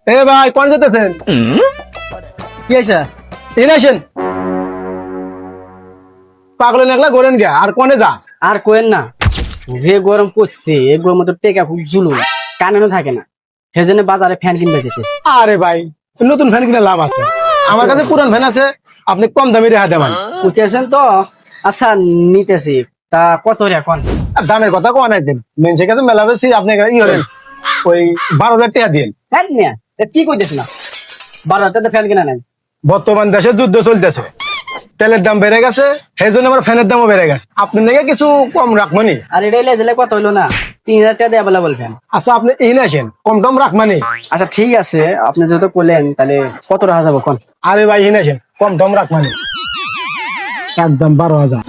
এ ভাই কোন যেতেছেন? কি হয়েছে? এনে আসেন। পাগলের একলা গড়েন গে আর কোনে যা? আর কোয়েন না, যে গরম পড়ছে এই গরম তো টেকা খুব জুলুম, কানেও থাকে না, সেজন্য বাজারে ফ্যান কিনবে যেতেছে। আরে ভাই নতুন ফ্যান কিনে লাভ আছে, আমার কাছে পুরান ফ্যান আছে, আপনি কম দামি রেখা দেবেন। উঠেছেন তো? আচ্ছা নিতেছি, তা কত রে এখন? আর দামের কথা কোয়া নাই দেন, মেনসে কাছে মেলা বেশি, আপনি ই করেন ওই 12,000 টাকা দিন। ফ্যান নিয়ে কি করতেছ না? 12,000 ফ্যান কিনা নেন? বর্তমান দেশে যুদ্ধ চলতেছে, তেলের দাম বেড়ে গেছে, সেই জন্য আমার ফ্যানের দামও বেড়ে গেছে। আপনি নাকি কিছু কম রাখবেনি? আর এটাই লেজেলে কত হইলো না? 3,000 টাকা দিয়ে অ্যাভেলেবল ফ্যান। আচ্ছা আপনি এই আসেন, কম টম রাখমানি। আচ্ছা ঠিক আছে, আপনি যেহেতু বললেন তাহলে কত রাখা যাবো কোন? আরে ভাই এই আসেন, কম টম রাখমানি, একদম 12,000।